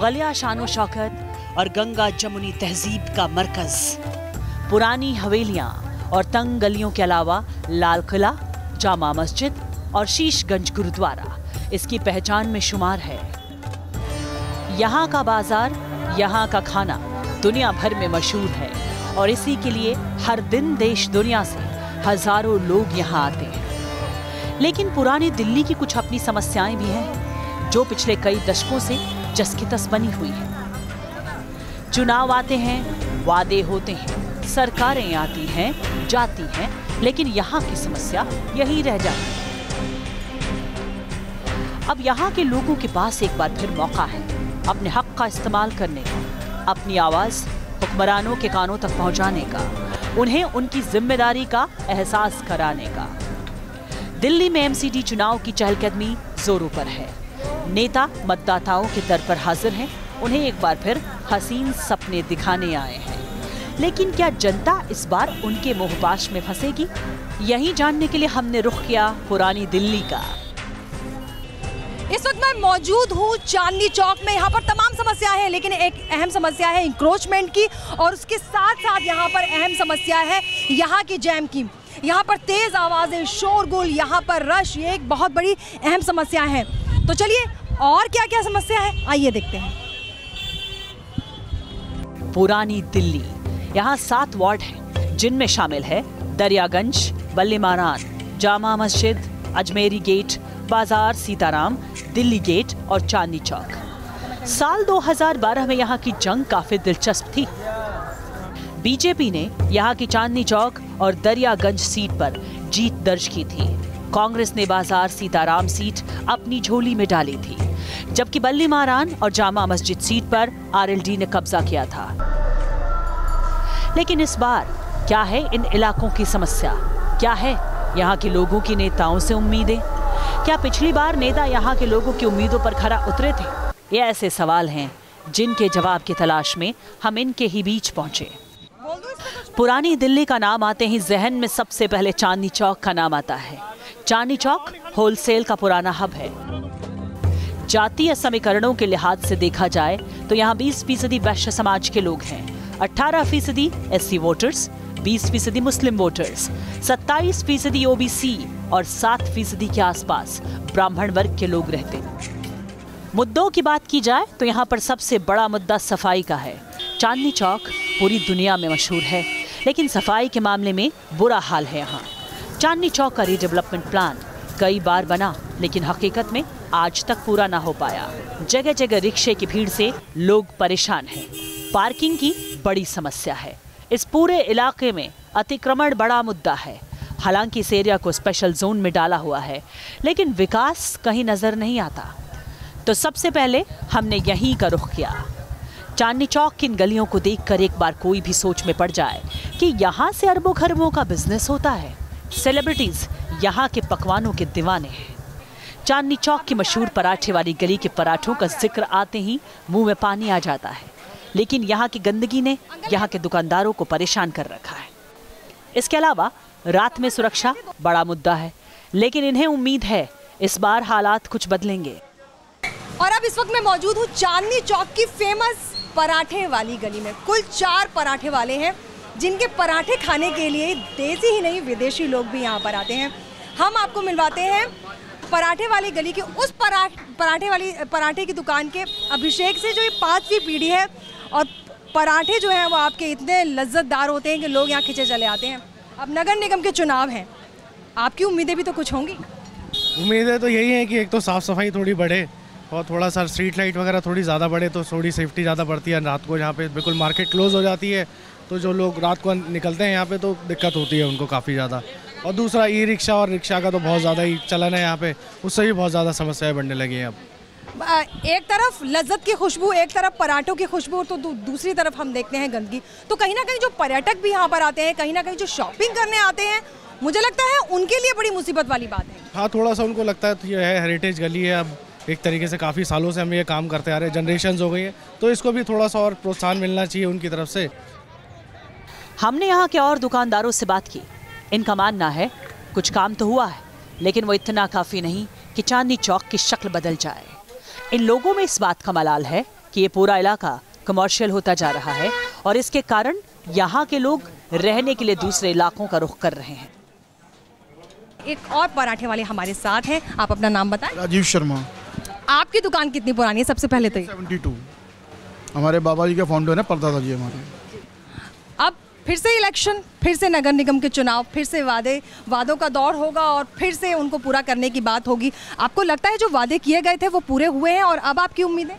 मुगलिया शानो शौकत और गंगा जमुनी तहजीब का मरकज। पुरानी हवेलियां और तंग गलियों के अलावा लाल किला, जामा मस्जिद और शीशगंज गुरुद्वारा इसकी पहचान में शुमार है। यहाँ का बाजार, यहाँ का खाना दुनिया भर में मशहूर है और इसी के लिए हर दिन देश दुनिया से हजारों लोग यहाँ आते हैं। लेकिन पुरानी दिल्ली की कुछ अपनी समस्याएं भी हैं जो पिछले कई दशकों से जस की तस बनी हुई है। चुनाव आते हैं, वादे होते हैं, सरकारें आती हैं, जाती हैं, लेकिन यहाँ की समस्या यही रह जाती है। अब यहाँ के लोगों के पास एक बार फिर मौका है अपने हक का इस्तेमाल करने का, अपनी आवाज हुक्मरानों के कानों तक पहुंचाने का, उन्हें उनकी जिम्मेदारी का एहसास कराने का। दिल्ली में एमसीडी चुनाव की चहलकदमी जोरों पर है। नेता मतदाताओं के दर पर हाजिर हैं, उन्हें एक बार फिर हसीन सपने दिखाने आए हैं। लेकिन क्या जनता इस बार उनके मोहपाश में फंसेगी? यही जानने के लिए हमने रुख किया पुरानी दिल्ली का। इस वक्त मैं मौजूद हूँ चांदनी चौक में। यहाँ पर तमाम समस्या है, लेकिन एक अहम समस्या है इंक्रोचमेंट की, और उसके साथ साथ यहाँ पर अहम समस्या है यहाँ की जैम की। यहाँ पर तेज आवाजें, शोरगुल, यहाँ पर रश, ये एक बहुत बड़ी अहम समस्या है। तो चलिए और क्या क्या समस्या है, आइए देखते हैं। पुरानी दिल्ली, यहाँ 7 वार्ड हैं, जिनमें शामिल है दरियागंज, बल्ली मारान, जामा मस्जिद, अजमेरी गेट, बाजार सीताराम, दिल्ली गेट और चांदनी चौक। साल 2012 में यहाँ की जंग काफी दिलचस्प थी। बीजेपी ने यहाँ की चांदनी चौक और दरियागंज सीट पर जीत दर्ज की थी। कांग्रेस ने बाजार सीताराम सीट अपनी झोली में डाली थी, जबकि बल्ली मारान और जामा मस्जिद सीट पर आरएलडी ने कब्जा किया था। लेकिन इस बार क्या है इन इलाकों की समस्या? क्या है यहाँ के लोगों की नेताओं से उम्मीदें? क्या पिछली बार नेता यहाँ के लोगों की उम्मीदों पर खरा उतरे थे? ये ऐसे सवाल हैं जिनके जवाब की तलाश में हम इनके ही बीच पहुंचे। पुरानी दिल्ली का नाम आते ही जहन में सबसे पहले चांदनी चौक का नाम आता है। चांदनी चौक होलसेल का पुराना हब है। जातीय समीकरणों के लिहाज से देखा जाए तो यहाँ 20% वैश्य समाज के लोग हैं, 18% एससी वोटर्स, 20% मुस्लिम वोटर्स, 27% ओबीसी और 7% के आसपास ब्राह्मण वर्ग के लोग रहते हैं। मुद्दों की बात की जाए तो यहाँ पर सबसे बड़ा मुद्दा सफाई का है। चांदनी चौक पूरी दुनिया में मशहूर है, लेकिन सफाई के मामले में बुरा हाल है यहाँ। चांदनी चौक का रीडेवलपमेंट प्लान कई बार बना, लेकिन हकीकत में आज तक पूरा ना हो पाया। जगह जगह रिक्शे की भीड़ से लोग परेशान हैं। पार्किंग की बड़ी समस्या है। इस पूरे इलाके में अतिक्रमण बड़ा मुद्दा है। हालांकि इस एरिया को स्पेशल जोन में डाला हुआ है, लेकिन विकास कहीं नजर नहीं आता। तो सबसे पहले हमने यहीं का रुख किया। चांदनी चौक की इन गलियों को देखकर एक बार कोई भी सोच में पड़ जाए कि यहाँ से अरबों खरबों का बिजनेस होता है। सेलिब्रिटीज यहाँ के पकवानों के दीवाने हैं। चांदनी चौक की मशहूर पराठे वाली गली के पराठों का जिक्र आते ही मुंह में पानी आ जाता है, लेकिन यहाँ की गंदगी ने यहाँ के दुकानदारों को परेशान कर रखा है। इसके अलावा रात में सुरक्षा बड़ा मुद्दा है, लेकिन इन्हें उम्मीद है इस बार हालात कुछ बदलेंगे। और अब इस वक्त मैं मौजूद हूँ चांदनी चौक की फेमस पराठे वाली गली में। कुल 4 पराठे वाले हैं, जिनके पराठे खाने के लिए देसी ही नहीं विदेशी लोग भी यहाँ पर आते हैं। हम आपको मिलवाते हैं पराठे वाली गली की उस पराठे की दुकान के अभिषेक से, जो ये 5वीं पीढ़ी है। और पराठे जो हैं वो आपके इतने लज्जतदार होते हैं कि लोग यहाँ खिंचे चले आते हैं। अब नगर निगम के चुनाव हैं, आपकी उम्मीदें भी तो कुछ होंगी? उम्मीदें तो यही है कि एक तो साफ़ सफाई थोड़ी बढ़े और थोड़ा सा स्ट्रीट लाइट वगैरह थोड़ी ज़्यादा बढ़े, तो थोड़ी सेफ्टी ज़्यादा बढ़ती है। रात को यहाँ पे बिल्कुल मार्केट क्लोज़ हो जाती है, तो जो लोग रात को निकलते हैं यहाँ पे तो दिक्कत होती है उनको काफ़ी ज़्यादा। और दूसरा ई रिक्शा और रिक्शा का तो बहुत ज़्यादा ही चलन है यहाँ पे, उससे भी बहुत ज़्यादा समस्याएं बढ़ने लगी हैं अब। एक तरफ लज्जत की खुशबू, एक तरफ पराठों की खुशबू, तो दूसरी तरफ हम देखते हैं गंदगी। तो कहीं ना कहीं जो पर्यटक भी यहाँ पर आते हैं, कहीं ना कहीं जो शॉपिंग करने आते हैं, मुझे लगता है उनके लिए बड़ी मुसीबत वाली बात है। हाँ, थोड़ा सा उनको लगता है तो ये है हेरिटेज गली है, अब एक तरीके से काफ़ी सालों से हम ये काम करते आ रहे हैं, जनरेशन्स हो गई है, तो इसको भी थोड़ा सा और प्रोत्साहन मिलना चाहिए उनकी तरफ से। हमने यहाँ के और दुकानदारों से बात की। इनका मानना है कुछ काम तो हुआ है, लेकिन वो इतना काफ़ी नहीं कि चांदनी चौक की शक्ल बदल जाए। इन लोगों में इस बात का मलाल है कि ये पूरा इलाका कमर्शियल होता जा रहा है और इसके कारण यहाँ के लोग रहने के लिए दूसरे इलाकों का रुख कर रहे हैं। एक और पराठे वाले हमारे साथ हैं, आप अपना नाम बताएं। राजीव शर्मा। आपकी दुकान कितनी पुरानी है सबसे पहले तो? 72। हमारे बाबा जी का फाउंडर है, परदादा जी हमारे। अब फिर से इलेक्शन, फिर से नगर निगम के चुनाव, फिर से वादों का दौर होगा और फिर से उनको पूरा करने की बात होगी। आपको लगता है जो वादे किए गए थे वो पूरे हुए हैं और अब आपकी उम्मीदें?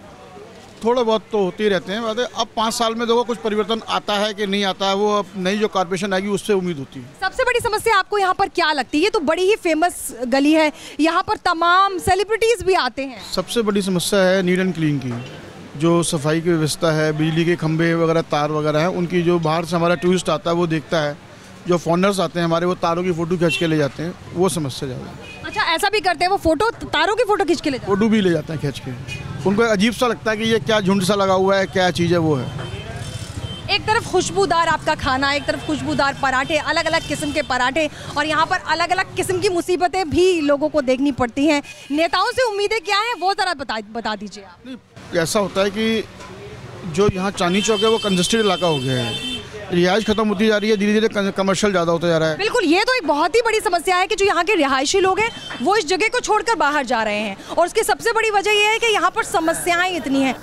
थोड़ा बहुत तो होते ही रहते हैं वादे। अब 5 साल में देखो कुछ परिवर्तन आता है कि नहीं आता है, वो अब नई जो कॉर्पोरेशन आएगी उससे उम्मीद होती है। सबसे बड़ी समस्या आपको यहाँ पर क्या लगती है? ये तो बड़ी ही फेमस गली है, यहाँ पर तमाम सेलिब्रिटीज भी आते हैं। सबसे बड़ी समस्या है नीट एंड क्लीन की, जो सफाई की व्यवस्था है, बिजली के खंभे वगैरह, तार वगैरह हैं उनकी। जो बाहर से हमारा टूरिस्ट आता है वो देखता है, जो फॉरनर्स आते हैं हमारे वो तारों की फ़ोटो खींच के ले जाते हैं, वो समस्या ज़्यादा है। अच्छा, ऐसा भी करते हैं वो तारों की फोटो खींच के ले जाते हैं? फ़ोटो भी ले जाते हैं खींच के। उनको अजीब सा लगता है कि ये क्या झुंड सा लगा हुआ है, क्या चीज़ है वो है। एक तरफ खुशबूदार आपका खाना, एक तरफ खुशबूदार पराठे, अलग अलग किस्म के पराठे, और यहाँ पर अलग अलग किस्म की मुसीबतें भी लोगों को देखनी पड़ती हैं। नेताओं से उम्मीदें क्या हैं वो ज़रा बता दीजिए आप। ऐसा होता है कि जो यहाँ चांदनी चौक है वो कंजस्टेड इलाका हो गया है, रिहाइश खत्म होती जा रही है, धीरे धीरे कमर्शियल ज़्यादा होता जा रहा है। बिल्कुल, ये तो एक बहुत ही बड़ी समस्या है कि जो यहाँ के रिहायशी लोग हैं वो इस जगह को छोड़कर बाहर जा रहे हैं, और उसकी सबसे बड़ी वजह यह है कि यहाँ पर समस्याएं इतनी हैं।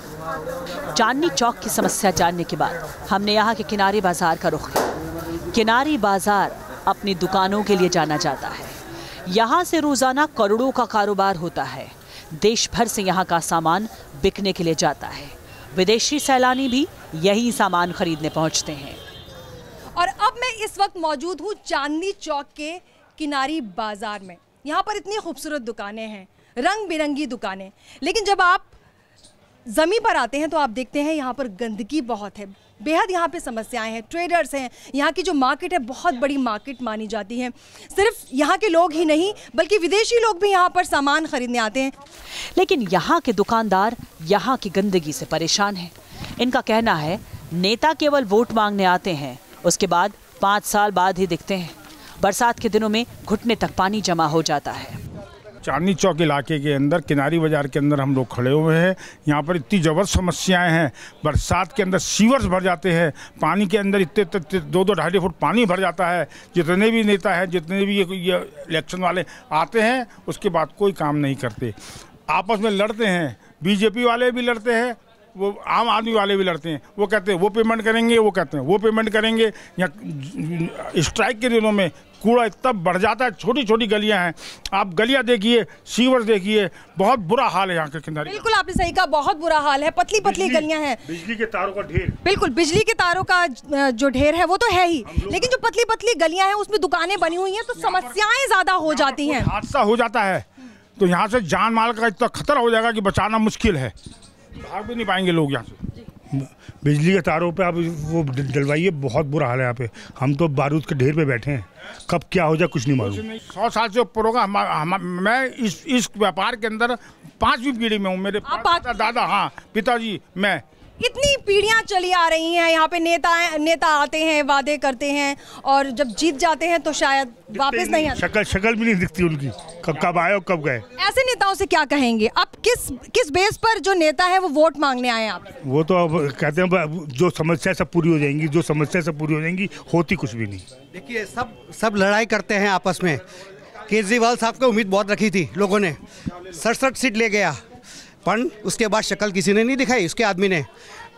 चांदनी चौक की समस्या जानने के बाद हमने यहाँ के किनारी बाजार का रुख किया। किनारी बाजार अपनी दुकानों के लिए जाना जाता है। यहाँ से रोजाना करोड़ों का कारोबार होता है। देश भर से यहाँ का सामान बिकने के लिए जाता है। विदेशी सैलानी भी यही सामान खरीदने पहुँचते हैं। और अब मैं इस वक्त मौजूद हूँ चांदनी चौक के किनारी बाजार में। यहाँ पर इतनी खूबसूरत दुकानें हैं, रंग बिरंगी दुकानें, लेकिन जब आप ज़मीन पर आते हैं तो आप देखते हैं यहाँ पर गंदगी बहुत है, बेहद यहाँ पे समस्याएं हैं। ट्रेडर्स हैं, यहाँ की जो मार्केट है बहुत बड़ी मार्केट मानी जाती है। सिर्फ यहाँ के लोग ही नहीं बल्कि विदेशी लोग भी यहाँ पर सामान खरीदने आते हैं। लेकिन यहाँ के दुकानदार यहाँ की गंदगी से परेशान हैं। इनका कहना है नेता केवल वोट मांगने आते हैं, उसके बाद 5 साल बाद ही दिखते हैं। बरसात के दिनों में घुटने तक पानी जमा हो जाता है। चांदनी चौक इलाके के अंदर किनारी बाजार के अंदर हम लोग खड़े हुए हैं। यहाँ पर इतनी ज़बरदस्त समस्याएं हैं। बरसात के अंदर सीवर्स भर जाते हैं, पानी के अंदर इतने 2-2 फुट पानी भर जाता है। जितने भी नेता हैं, जितने भी ये इलेक्शन वाले आते हैं, उसके बाद कोई काम नहीं करते, आपस में लड़ते हैं। बीजेपी वाले भी लड़ते हैं, वो आम आदमी वाले भी लड़ते हैं। वो कहते हैं वो पेमेंट करेंगे, वो कहते हैं वो पेमेंट करेंगे। या स्ट्राइक के दिनों में कूड़ा इतना बढ़ जाता है। छोटी छोटी गलियां हैं, आप गलियां देखिए, सीवर्स देखिए, बहुत बुरा हाल है यहाँ के किनारे। बिल्कुल आपने सही कहा, बहुत बुरा हाल है। पतली पतली गलियां हैं, बिजली के तारों का ढेर। बिल्कुल, बिजली के तारों का जो ढेर है वो तो है ही, लेकिन जो पतली पतली गलियां हैं उसमें दुकानें बनी हुई हैं तो समस्याएं ज्यादा हो जाती हैं। हादसा हो जाता है तो यहाँ से जान माल का इतना खतरा हो जाएगा कि बचाना मुश्किल है, भाग भी नहीं पाएंगे लोग यहाँ से। बिजली के तारों पे आप वो डलवाइए, बहुत बुरा हाल है यहाँ पे। हम तो बारूद के ढेर पे बैठे हैं, कब क्या हो जाए कुछ नहीं मालूम। 100 साल से ऊपर होगा। मैं इस व्यापार के अंदर 5वीं पीढ़ी में हूँ। मेरे दादा, हाँ पिताजी, मैं। इतनी पीढ़ियां चली आ रही हैं। यहाँ पे नेता आते हैं, वादे करते हैं, और जब जीत जाते हैं तो शायद वापस नहीं आते। शक्ल भी नहीं दिखती उनकी, कब आए और कब गए। ऐसे नेताओं से क्या कहेंगे? अब किस बेस पर जो नेता है वो वोट मांगने आए आप? वो तो अब कहते हैं जो समस्या सब पूरी हो जाएंगी, जो समस्या सब पूरी हो जाएंगी, होती कुछ भी नहीं। देखिए, सब लड़ाई करते हैं आपस में। केजरीवाल साहब को उम्मीद बहुत रखी थी लोगों ने, 67 सीट ले गया, पर उसके बाद शक्ल किसी ने नहीं दिखाई उसके आदमी ने।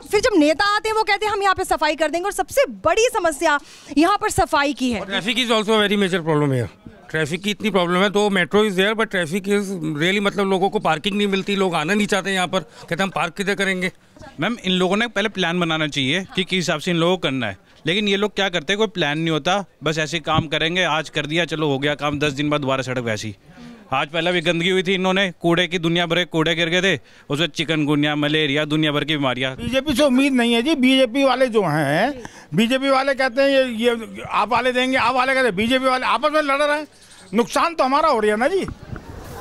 फिर जब नेता आते हैं वो कहते हैं हम यहाँ पे सफाई कर देंगे, और सबसे बड़ी समस्या यहाँ पर सफाई की है। Traffic is also very major problem है। ट्रैफिक की इतनी प्रॉब्लम है, तो metro is there but traffic is really, मतलब लोगों को पार्किंग नहीं मिलती, लोग आना नहीं चाहते यहाँ पर, कहते हम पार्क किधर करेंगे। मैम, इन लोगों ने पहले प्लान बनाना चाहिए कि किस हिसाब से इन लोगों को करना है, लेकिन ये लोग क्या करते हैं, कोई प्लान नहीं होता, बस ऐसे काम करेंगे, आज कर दिया चलो हो गया काम, 10 दिन बाद दोबारा सड़क वैसी। आज पहले भी गंदगी हुई थी, इन्होंने कूड़े की दुनिया भर के कूड़े गिर गए थे, उसमें चिकनगुनिया, मलेरिया, दुनिया भर की बीमारियां। बीजेपी से उम्मीद नहीं है जी। बीजेपी वाले जो हैं, बीजेपी वाले कहते हैं ये आप वाले देंगे, आप वाले कहते हैं, बीजेपी वाले आपस में लड़ रहे हैं, नुकसान तो हमारा हो रहा है ना जी।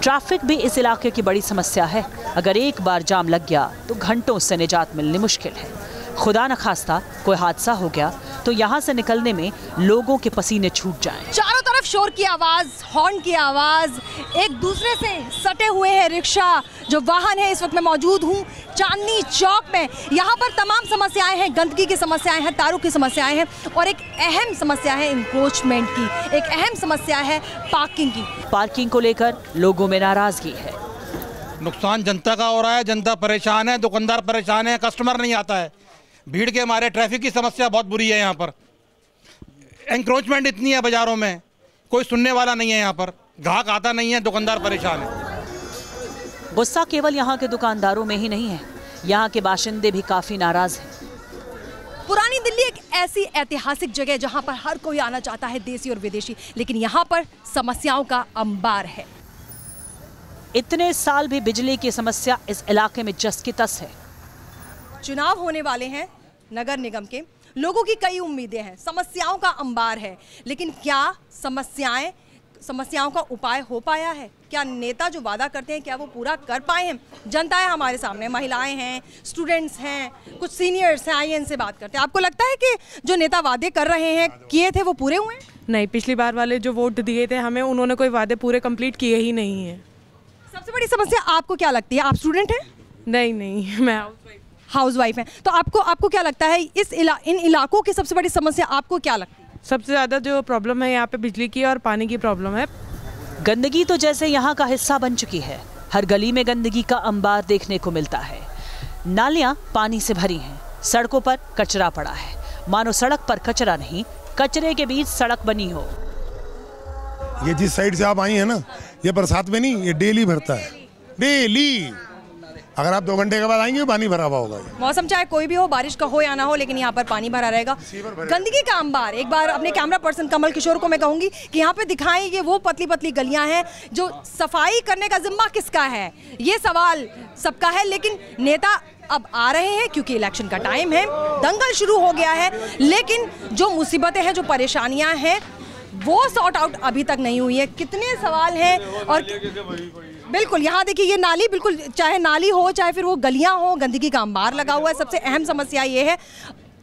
ट्रैफिक भी इस इलाके की बड़ी समस्या है। अगर एक बार जाम लग गया तो घंटों से निजात मिलनी मुश्किल है। खुदा न खास्ता कोई हादसा हो गया तो यहाँ से निकलने में लोगों के पसीने छूट जाएं। चारों तरफ शोर की आवाज़, हॉर्न की आवाज़, एक दूसरे से सटे हुए हैं रिक्शा, जो वाहन है। इस वक्त मैं मौजूद हूँ चांदनी चौक में। यहाँ पर तमाम समस्याएं हैं, गंदगी की समस्याएं हैं, तारों की समस्याएं हैं और एक अहम समस्या है इंक्रोचमेंट की, एक अहम समस्या है पार्किंग की। पार्किंग को लेकर लोगों में नाराजगी है। नुकसान जनता का हो रहा है, जनता परेशान है, दुकानदार परेशान है, कस्टमर नहीं आता है, भीड़ के मारे ट्रैफिक की समस्या बहुत बुरी है। यहाँ पर एंक्रोचमेंट इतनी है बाज़ारों में, कोई सुनने वाला नहीं है। यहाँ पर ग्राहक आता नहीं है, दुकानदार परेशान है। गुस्सा केवल यहाँ के दुकानदारों में ही नहीं है, यहाँ के बाशिंदे भी काफ़ी नाराज हैं। पुरानी दिल्ली एक ऐसी ऐतिहासिक जगह है जहाँ पर हर कोई आना चाहता है, देसी और विदेशी, लेकिन यहाँ पर समस्याओं का अंबार है। इतने साल भी बिजली की समस्या इस इलाके में जस की तस है। चुनाव होने वाले हैं नगर निगम के, लोगों की कई उम्मीदें हैं, समस्याओं का अंबार है, लेकिन क्या समस्याओं का उपाय हो पाया है? क्या नेता जो वादा करते हैं क्या वो पूरा कर पाए हैं? जनता है हमारे सामने, महिलाएं हैं, स्टूडेंट्स हैं, कुछ सीनियर्स हैं, आइए इनसे बात करते हैं। आपको लगता है कि जो नेता वादे कर रहे हैं, किए थे, वो पूरे हुए हैं? नहीं, पिछली बार वाले जो वोट दिए थे हमें, उन्होंने कोई वादे पूरे कंप्लीट किए ही नहीं है। सबसे बड़ी समस्या आपको क्या लगती है? आप स्टूडेंट हैं? नहीं, मैं हाउसवाइफ हैं। तो आपको क्या लगता है इन इलाकों की सबसे बड़ी समस्या आपको क्या लगती है? सबसे ज़्यादा जो प्रॉब्लम है यहाँ पे बिजली की और पानी की प्रॉब्लम है। गंदगी तो जैसे यहाँ का हिस्सा बन चुकी है। हर गली में गंदगी का अंबार देखने को मिलता है। नालियाँ पानी से भरी हैं, सड़कों पर कचरा पड़ा है, मानो सड़क पर कचरा नहीं, कचरे के बीच सड़क बनी हो। ये जिस साइड से आप आई हैं ना, ये बरसात में नहीं, ये डेली भरता है, डेली। अगर आप 2 घंटे के बाद आएंगे पानी भरा हुआ होगा। मौसम चाहे कोई भी हो, बारिश का हो या ना हो, लेकिन यहाँ पर पानी भरा रहेगा। गंदगी का अंबार। एक बार अपने कैमरा पर्सन कमल किशोर को मैं कहूँगी कि यहाँ पे दिखाएं, ये वो पतली पतली गलियाँ हैं, जो सफाई करने का जिम्मा किसका है? ये सवाल सबका है, लेकिन नेता अब आ रहे हैं क्योंकि इलेक्शन का टाइम है, दंगल शुरू हो गया है, लेकिन जो मुसीबतें हैं, जो परेशानियाँ हैं, वो सॉर्ट आउट अभी तक नहीं हुई है। कितने सवाल हैं। और बिल्कुल यहाँ देखिए, ये नाली, बिल्कुल चाहे नाली हो चाहे फिर वो गलियाँ हो, गंदगी का अंबार लगा हुआ है। सबसे अहम समस्या ये है,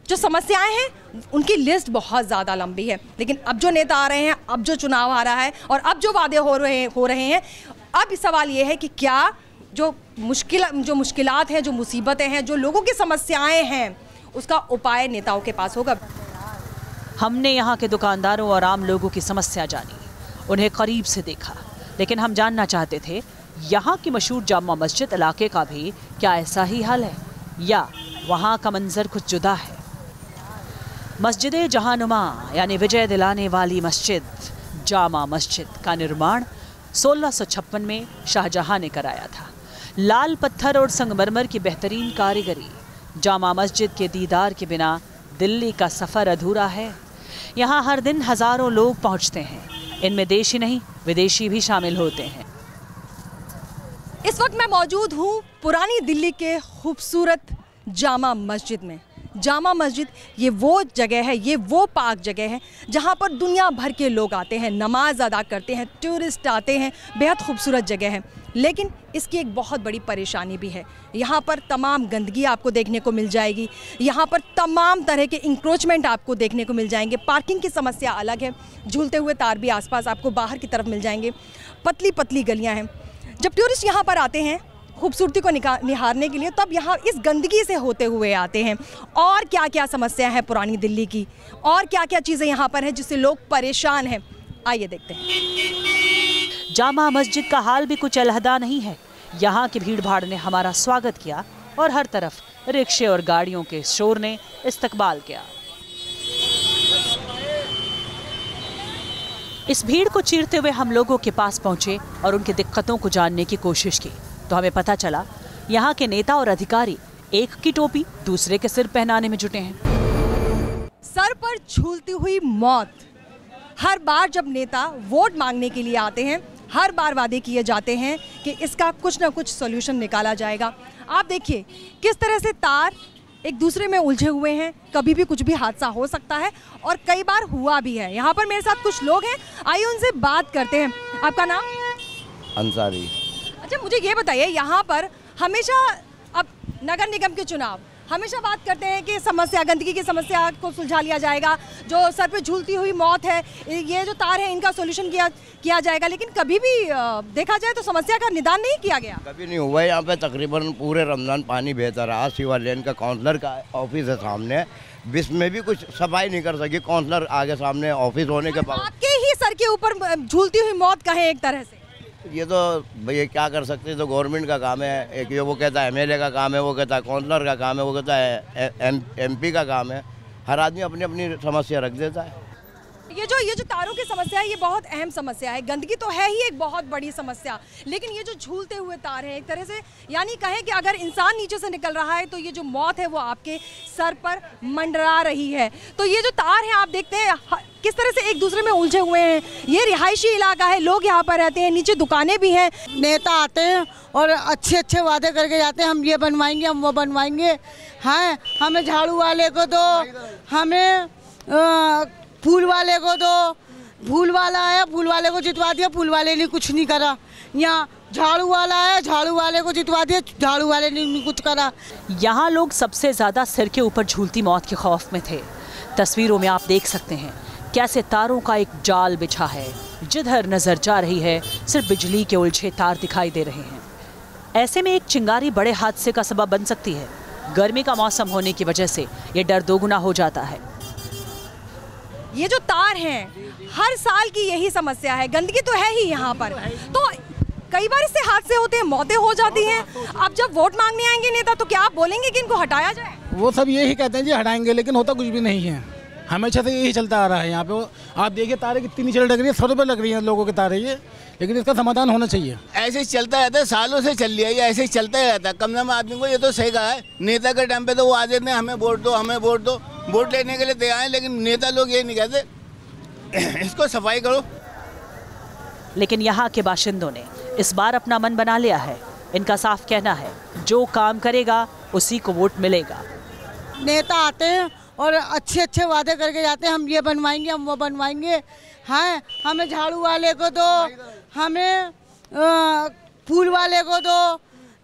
जो समस्याएं हैं उनकी लिस्ट बहुत ज़्यादा लंबी है, लेकिन अब जो नेता आ रहे हैं, अब जो चुनाव आ रहा है और अब जो वादे हो रहे हैं, अब सवाल ये है कि क्या जो मुश्किलात हैं, जो मुसीबतें हैं, जो लोगों की समस्याएं हैं, उसका उपाय नेताओं के पास होगा। हमने यहाँ के दुकानदारों और आम लोगों की समस्या जानी, उन्हें करीब से देखा, लेकिन हम जानना चाहते थे यहाँ की मशहूर जामा मस्जिद इलाके का भी क्या ऐसा ही हाल है या वहाँ का मंजर कुछ जुदा है। मस्जिद जहानुमा यानी विजय दिलाने वाली मस्जिद जामा मस्जिद का निर्माण 1656 में शाहजहां ने कराया था। लाल पत्थर और संगमरमर की बेहतरीन कारीगरी। जामा मस्जिद के दीदार के बिना दिल्ली का सफ़र अधूरा है। यहाँ हर दिन हज़ारों लोग पहुँचते हैं, इनमें देशी नहीं विदेशी भी शामिल होते हैं। इस वक्त मैं मौजूद हूँ पुरानी दिल्ली के खूबसूरत जामा मस्जिद में। जामा मस्जिद ये वो जगह है, ये वो पाक जगह है जहाँ पर दुनिया भर के लोग आते हैं, नमाज अदा करते हैं, टूरिस्ट आते हैं। बेहद खूबसूरत जगह है, लेकिन इसकी एक बहुत बड़ी परेशानी भी है। यहाँ पर तमाम गंदगी आपको देखने को मिल जाएगी, यहाँ पर तमाम तरह के इंक्रोचमेंट आपको देखने को मिल जाएंगे। पार्किंग की समस्या अलग है, झूलते हुए तार भी आसपास आपको बाहर की तरफ मिल जाएंगे। पतली पतली गलियाँ हैं। जब टूरिस्ट यहाँ पर आते हैं खूबसूरती को निहारने के लिए, तब यहाँ इस गंदगी से होते हुए आते हैं। और क्या क्या समस्या है पुरानी दिल्ली की, और क्या क्या चीज़ें यहाँ पर हैं जिससे लोग परेशान हैं, आइए देखते हैं। जामा मस्जिद का हाल भी कुछ अलहदा नहीं है। यहाँ की भीड़ भाड़ ने हमारा स्वागत किया और हर तरफ रिक्शे और गाड़ियों के शोर ने इस्तकबाल किया। इस भीड़ को चीरते हुए हम लोगों के पास पहुँचे और उनकी दिक्कतों को जानने की कोशिश की, तो हमें पता चला यहाँ के नेता और अधिकारी एक की टोपी दूसरे के सिर पहनाने में जुटे हैं। सर पर झूलती हुई मौत। हर बार जब नेता वोट मांगने के लिए आते हैं, हर बार वादे किए जाते हैं कि इसका कुछ ना कुछ सॉल्यूशन निकाला जाएगा। आप देखिए किस तरह से तार एक दूसरे में उलझे हुए हैं, कभी भी कुछ भी हादसा हो सकता है और कई बार हुआ भी है। यहाँ पर मेरे साथ कुछ लोग हैं, आइए उनसे बात करते हैं। आपका नाम? अंसारी। अच्छा, मुझे ये बताइए, यहाँ पर हमेशा अब नगर निगम के चुनाव हमेशा बात करते हैं कि समस्या, गंदगी की समस्या को सुलझा लिया जाएगा, जो सर पे झूलती हुई मौत है, ये जो तार है इनका सॉल्यूशन किया जाएगा, लेकिन कभी भी देखा जाए तो समस्या का निदान नहीं किया गया। कभी नहीं हुआ। यहाँ पे तकरीबन पूरे रमजान पानी बहता रहा। शिवा लेन का काउंसलर का ऑफिस है सामने, बिस में भी कुछ सफाई नहीं कर सकी काउंसलर आगे सामने ऑफिस होने के बाद। आपके ही सर के ऊपर झूलती हुई मौत कहे एक तरह से। ये तो भैया क्या कर सकते हैं, तो गवर्नमेंट का काम है। एक ये वो कहता है एमएलए का काम है, वो कहता है काउंसलर का काम है, वो कहता है एमपी का काम है। हर आदमी अपनी अपनी समस्या रख देता है। ये जो तारों की समस्या है ये बहुत अहम समस्या है। गंदगी तो है ही एक बहुत बड़ी समस्या, लेकिन ये जो झूलते हुए तार हैं एक तरह से, यानी कहें कि अगर इंसान नीचे से निकल रहा है तो ये जो मौत है वो आपके सर पर मंडरा रही है। तो ये जो तार हैं आप देखते हैं किस तरह से एक दूसरे में उलझे हुए हैं। ये रिहायशी इलाका है, लोग यहाँ पर रहते हैं, नीचे दुकानें भी हैं। नेता आते हैं और अच्छे अच्छे वादे करके जाते हैं, हम ये बनवाएंगे, हम वो बनवाएंगे। हाँ, हमें झाड़ू वाले को दो, हमें फूल वाले को दो। फूल वाला आया, फूल वाले को जितवा दिया, फूल वाले ने कुछ नहीं करा। यहाँ झाड़ू वाला आया, झाड़ू वाले को जितवा दिया, झाड़ू वाले ने कुछ करा। यहाँ लोग सबसे ज़्यादा सिर के ऊपर झूलती मौत के खौफ में थे। तस्वीरों में आप देख सकते हैं कैसे तारों का एक जाल बिछा है, जिधर नजर जा रही है सिर्फ बिजली के उलझे तार दिखाई दे रहे हैं। ऐसे में एक चिंगारी बड़े हादसे का सबब बन सकती है। गर्मी का मौसम होने की वजह से ये डर दोगुना हो जाता है। ये जो तार हैं हर साल की यही समस्या है। गंदगी तो है ही यहाँ पर, तो कई बार इससे हादसे होते हैं, मौतें हो जाती हैं। अब जब वोट मांगने आएंगे नेता तो क्या आप बोलेंगे कि इनको हटाया जाए? वो सब यही कहते हैं जी हटाएंगे, लेकिन होता कुछ भी नहीं है। हमेशा से यही चलता आ रहा है यहाँ पे। आप देखिए तारे कितनी नीचे लग रही है, 100 रुपये लग रही है लोगों के तारे ये, लेकिन इसका समाधान होना चाहिए। ऐसे ही चलता रहता है, सालों से चल लिया, ये ऐसे ही चलता ही रहता है। कम से कम आदमी को ये तो सही कहा है, नेता के टाइम पे तो वो आ जाते हैं हमें वोट दो, हमें वोट दो, वोट लेने के लिए तैयार हैं, लेकिन नेता लोग ये नहीं कहते इसको सफाई करो। लेकिन यहाँ के बाशिंदों ने इस बार अपना मन बना लिया है। इनका साफ कहना है जो काम करेगा उसी को वोट मिलेगा। नेता आते हैं और अच्छे अच्छे वादे करके जाते हैं, हम ये बनवाएंगे, हम वो बनवाएंगे। हाँ, हमें झाड़ू वाले को दो, हमें फूल वाले को दो।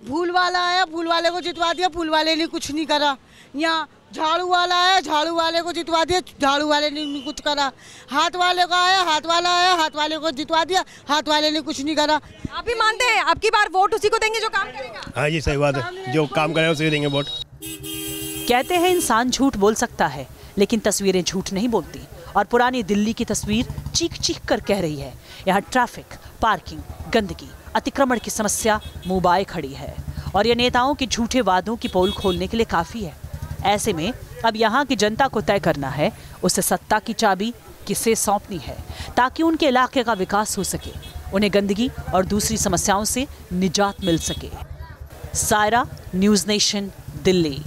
फूल वाला आया, फूल वाले को जितवा दिया, फूल वाले ने कुछ नहीं करा। यहाँ झाड़ू वाला आया, झाड़ू वाले को जितवा दिया, झाड़ू वाले ने कुछ करा। हाथ वाले को आया, हाथ वाला आया, हाथ वाले को जितवा दिया, हाथ वाले ने कुछ नहीं करा। आप भी मानते हैं आपकी बार वोट उसी को देंगे जो काम करेगा? हाँ जी, सही बात है, जो काम करेगा उसे देंगे वोट। कहते हैं इंसान झूठ बोल सकता है, लेकिन तस्वीरें झूठ नहीं बोलती। और पुरानी दिल्ली की तस्वीर चीख चीख कर कह रही है। यहाँ ट्रैफिक, पार्किंग, गंदगी, अतिक्रमण की समस्या मुंह बाए खड़ी है। और ये नेताओं के झूठे वादों की पोल खोलने के लिए काफ़ी है। ऐसे में अब यहाँ की जनता को तय करना है उसे सत्ता की चाबी किसे सौंपनी है, ताकि उनके इलाके का विकास हो सके, उन्हें गंदगी और दूसरी समस्याओं से निजात मिल सके। Saira, news nation, Delhi.